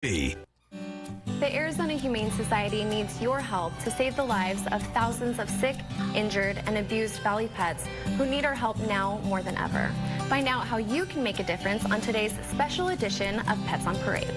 The Arizona Humane Society needs your help to save the lives of thousands of sick, injured, and abused valley pets who need our help now more than ever. Find out how you can make a difference on today's special edition of Pets on Parade.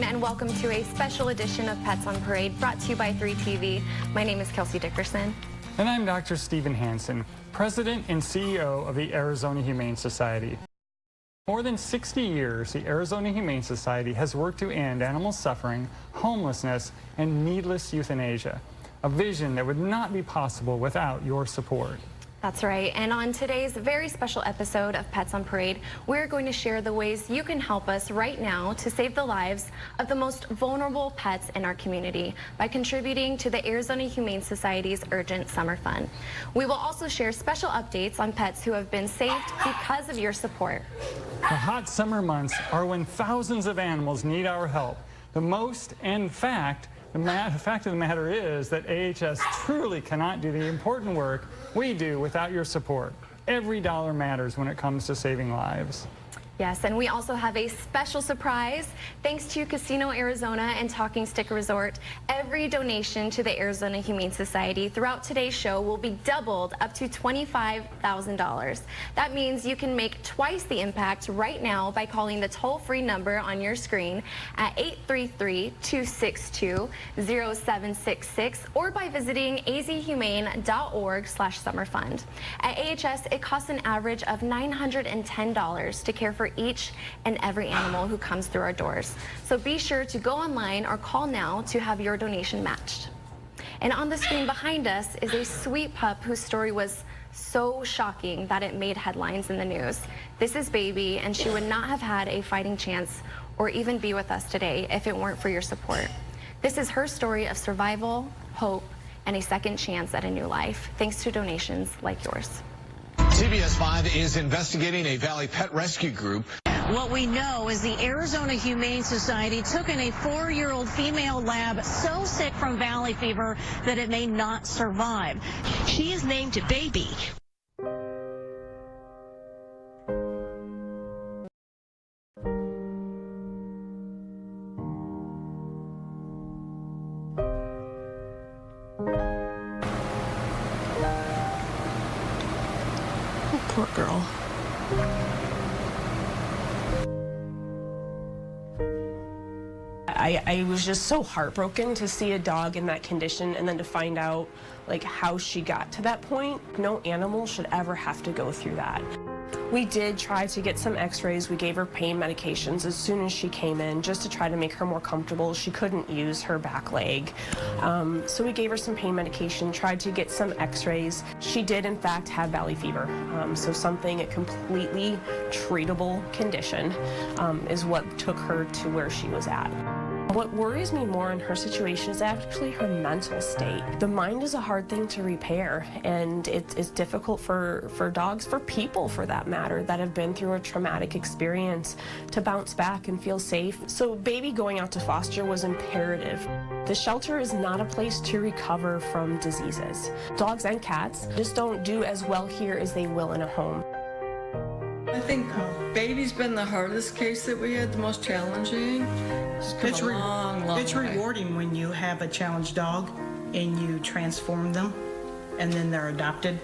And welcome to a special edition of Pets on Parade brought to you by 3TV. My name is Kelsey Dickerson. And I'm Dr. Stephen Hansen, President and CEO of the Arizona Humane Society. More than 60 years, the Arizona Humane Society has worked to end animal suffering, homelessness, and needless euthanasia, a vision that would not be possible without your support. That's right. And on today's very special episode of Pets on Parade, we're going to share the ways you can help us right now to save the lives of the most vulnerable pets in our community by contributing to the Arizona Humane Society's Urgent Summer Fund. We will also share special updates on pets who have been saved because of your support. The hot summer months are when thousands of animals need our help the most. In fact, the fact of the matter is that AHS truly cannot do the important work we do without your support. Every dollar matters when it comes to saving lives. Yes, and we also have a special surprise. Thanks to Casino Arizona and Talking Stick Resort, every donation to the Arizona Humane Society throughout today's show will be doubled up to $25,000. That means you can make twice the impact right now by calling the toll-free number on your screen at 833-262-0766 or by visiting azhumane.org/summerfund. At AHS, it costs an average of $910 to care for each and every animal who comes through our doors. So be sure to go online or call now to have your donation matched. And on the screen behind us is a sweet pup whose story was so shocking that it made headlines in the news. This is Baby, and she would not have had a fighting chance or even be with us today if it weren't for your support. This is her story of survival, hope, and a second chance at a new life, thanks to donations like yours. CBS 5 is investigating a Valley Pet Rescue Group. What we know is the Arizona Humane Society took in a 4-year-old female lab so sick from valley fever that it may not survive. She is named Baby. Poor girl. I was just so heartbroken to see a dog in that condition and then to find out like how she got to that point. No animal should ever have to go through that. We did try to get some x-rays. We gave her pain medications as soon as she came in just to try to make her more comfortable. She couldn't use her back leg. So we gave her some pain medication, tried to get some x-rays. She did in fact have valley fever. So a completely treatable condition is what took her to where she was at. What worries me more in her situation is actually her mental state. The mind is a hard thing to repair, and it's difficult for dogs, for people for that matter, that have been through a traumatic experience to bounce back and feel safe. So Baby going out to foster was imperative. The shelter is not a place to recover from diseases. Dogs and cats just don't do as well here as they will in a home. I think Baby's been the hardest case that we had, the most challenging. It's rewarding when you have a challenged dog and you transform them and then they're adopted.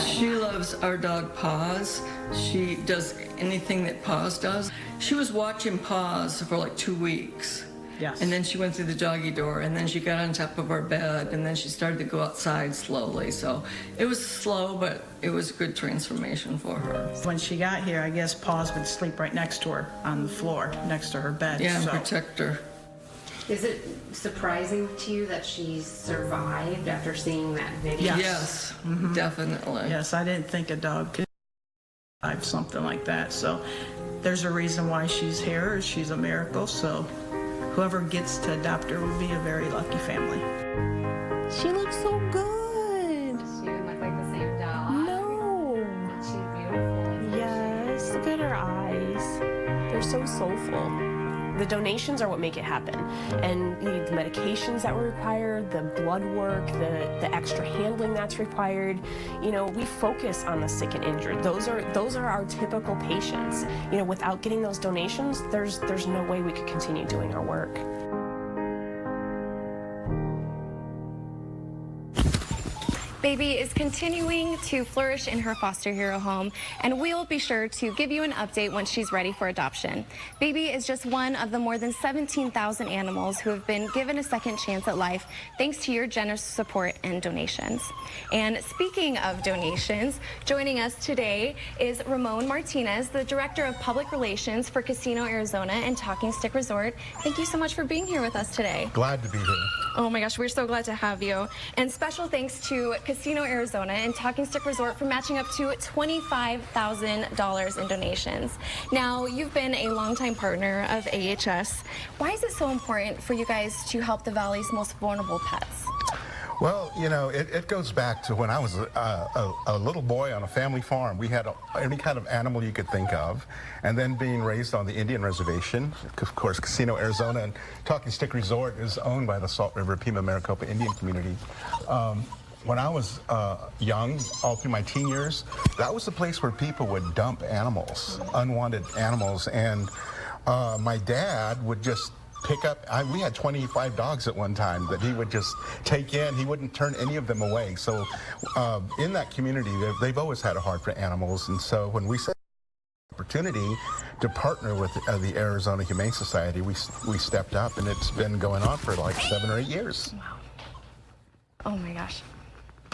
She loves our dog Paws. She does anything that Paws does. She was watching Paws for like 2 weeks. Yes. And then she went through the doggy door, and then she got on top of our bed, and then she started to go outside slowly. So it was slow, but it was a good transformation for her. When she got here, I guess Paws would sleep right next to her on the floor, next to her bed. Yeah, and protect her. Is it surprising to you that she survived after seeing that video? Yes, definitely. Yes, I didn't think a dog could survive something like that. So there's a reason why she's here. She's a miracle. So whoever gets to adopt her would be a very lucky family. She looks so good. She even look like the same dog. No. She's beautiful. Yes, look at her eyes. They're so soulful. The donations are what make it happen. And the medications that were required, the blood work, the extra handling that's required, you know, we focus on the sick and injured. Those are our typical patients. You know, without getting those donations, there's no way we could continue doing our work. Baby is continuing to flourish in her foster hero home, and we'll be sure to give you an update when she's ready for adoption. Baby is just one of the more than 17,000 animals who have been given a second chance at life thanks to your generous support and donations. And speaking of donations, joining us today is Ramon Martinez, the Director of Public Relations for Casino Arizona and Talking Stick Resort. Thank you so much for being here with us today. Glad to be here. Oh my gosh, we're so glad to have you. And special thanks to Casino Arizona and Talking Stick Resort for matching up to $25,000 in donations. Now, you've been a longtime partner of AHS. Why is it so important for you guys to help the Valley's most vulnerable pets? Well, you know, it goes back to when I was a little boy on a family farm. We had any kind of animal you could think of, and then being raised on the Indian reservation. Of course, Casino Arizona and Talking Stick Resort is owned by the Salt River Pima Maricopa Indian community. When I was young, all through my teen years, that was the place where people would dump animals, unwanted animals, and my dad would just pick up. We had 25 dogs at one time that he would just take in. He wouldn't turn any of them away. So in that community, they've always had a heart for animals. And so when we said opportunity to partner with the Arizona Humane Society, we stepped up, and it's been going on for like 7 or 8 years. Wow. Oh my gosh.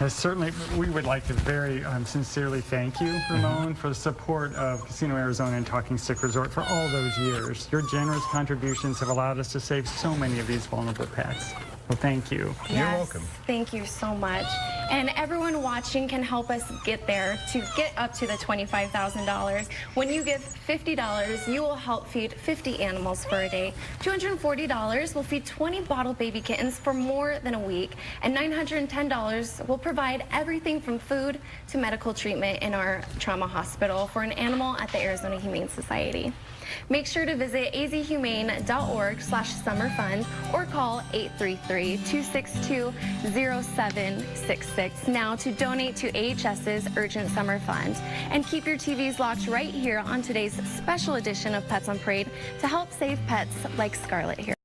Certainly, we would like to very sincerely thank you, Ramon, for the support of Casino Arizona and Talking Stick Resort for all those years. Your generous contributions have allowed us to save so many of these vulnerable pets. Well, thank you. Yes, You're welcome. Thank you so much. And everyone watching can help us get there to get up to the $25,000. When you give $50, you will help feed 50 animals for a day. $240 will feed 20 bottle baby kittens for more than a week. And $910 will provide everything from food to medical treatment in our trauma hospital for an animal at the Arizona Humane Society. Make sure to visit azhumane.org/summerfund or call 833-262-0766 now to donate to AHS's Urgent Summer Fund. And keep your TVs locked right here on today's special edition of Pets on Parade to help save pets like Scarlett here.